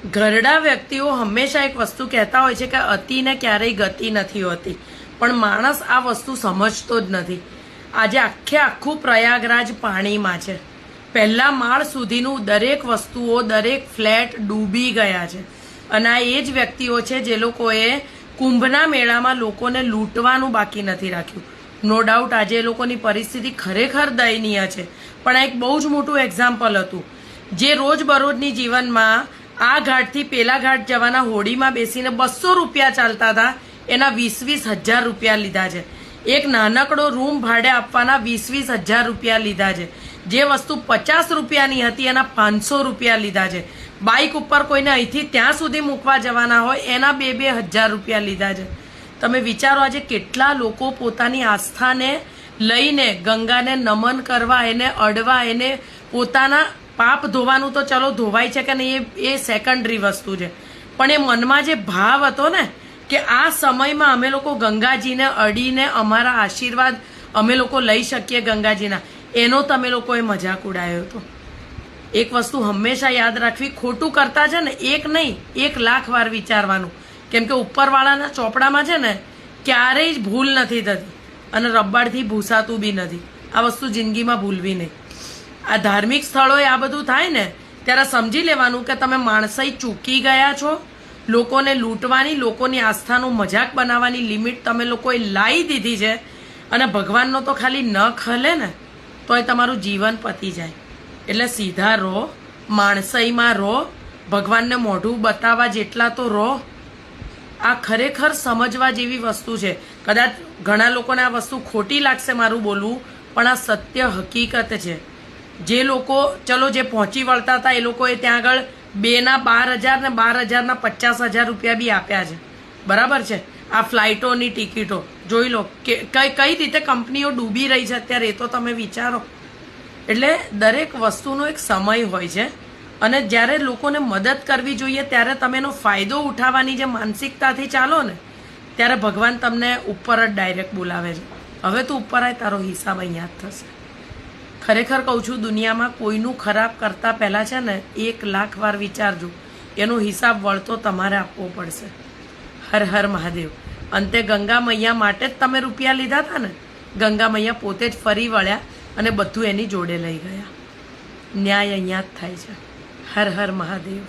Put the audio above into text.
ઘરડા વ્યક્તિઓ હંમેશા એક વસ્તુ કહેતા હોય છે કે અતિને ક્યારેય ગતિ નથી હોતી, પણ માણસ આ વસ્તુ સમજતો જ નથી. આજે આખું પ્રયાગરાજ પાણીમાં છે. પહેલા માળ સુધીનું દરેક વસ્તુઓ, દરેક ફ્લેટ ડૂબી ગયા છે. અને આ એ જ વ્યક્તિઓ છે જે લોકોએ કુંભના મેળામાં લોકોને લૂંટવાનું બાકી નથી રાખ્યું. નો ડાઉટ આજે એ લોકોની પરિસ્થિતિ ખરેખર દયનીય છે, પણ આ એક બહુ જ મોટું એક્ઝામ્પલ હતું. જે રોજબરોજની જીવનમાં આ ઘાટથી પેલા ઘાટ જવાના હોડીમાં બેસીને 200 રૂપિયા ચાલતા હતા, એના 20,000 રૂપિયા લીધા છે. એક નાનકડો રૂમ ભાડે આપવાના 20,000 રૂપિયા લીધા છે. જે વસ્તુ 50 રૂપિયાની હતી એના 500 રૂપિયા લીધા છે. બાઇક ઉપર કોઈને અહીંથી ત્યાં સુધી મૂકવા જવાના હોય એના 2,000 રૂપિયા લીધા છે. તમે વિચારો આજે કેટલા લોકો પોતાની આસ્થાને લઈને ગંગાને નમન કરવા, એને અડવા, એને પોતાના પાપ ધોવાનું તો ચલો ધોવાય છે કે નહીં એ સેકન્ડરી વસ્તુ છે, પણ એ મનમાં જે ભાવ હતો ને કે આ સમયમાં અમે લોકો ગંગાજીને અડીને અમારા આશીર્વાદ અમે લોકો લઈ શકીએ ગંગાજીના, એનો તમે લોકોએ મજાક ઉડાયો હતો. એક વસ્તુ હંમેશા યાદ રાખવી, ખોટું કરતા છે ને એક નહીં 1,00,000 વાર વિચારવાનું, કેમ કે ઉપરવાળાના ચોપડામાં છે ને ક્યારેય જ ભૂલ નથી થતી અને રબ્બાડથી ભૂસાતું બી નથી. આ વસ્તુ જિંદગીમાં ભૂલવી નહીં. આ ધાર્મિક સ્થળોએ આ બધું થાય ને ત્યારે સમજી લેવાનું કે તમે માણસાઈ ચૂકી ગયા છો. લોકોને લૂંટવાની, લોકોની આસ્થાનું મજાક બનાવવાની લિમિટ તમે લોકોએ લાવી દીધી છે, અને ભગવાનનો તો ખાલી ન ખલે ને તોય તમારું જીવન પતી જાય. એટલે સીધા રહો, માણસાઈમાં રહો, ભગવાનને મોઢું બતાવવા જેટલા તો રહો. આ ખરેખર સમજવા જેવી વસ્તુ છે. કદાચ ઘણા લોકોને આ વસ્તુ ખોટી લાગશે મારું બોલવું, પણ આ સત્ય હકીકત છે. જે લોકો ચલો જે પહોંચી વળતા હતા એ લોકોએ ત્યાં આગળ 2ના 12,000 ને 12,000ના 50,000 રૂપિયા બી આપ્યા છે. બરાબર છે. આ ફ્લાઇટોની ટિકિટો જોઈ લો કે કઈ રીતે કંપનીઓ ડૂબી રહી છે અત્યારે, એ તો તમે વિચારો. એટલે દરેક વસ્તુનો એક સમય હોય છે, અને જ્યારે લોકોને મદદ કરવી જોઈએ ત્યારે તમે એનો ફાયદો ઉઠાવવાની જે માનસિકતાથી ચાલો ને ત્યારે ભગવાન તમને ઉપર જ ડાયરેક્ટ બોલાવે છે. હવે તું ઉપર આય, તારો હિસાબ અહીંયા જ થશે. ખરેખર કહું છું, દુનિયામાં કોઈનું ખરાબ કરતા પહેલાં છે ને 1,00,000 વાર વિચારજો, એનો હિસાબ વળતો તમારે આપવો પડશે. હર હર મહાદેવ. અંતે ગંગા મૈયા માટે જ તમે રૂપિયા લીધા હતા ને, ગંગા મૈયા પોતે જ ફરી વળ્યા અને બધું એની જોડે લઈ ગયા. ન્યાય અહીંયા જ થાય છે. હર હર મહાદેવ.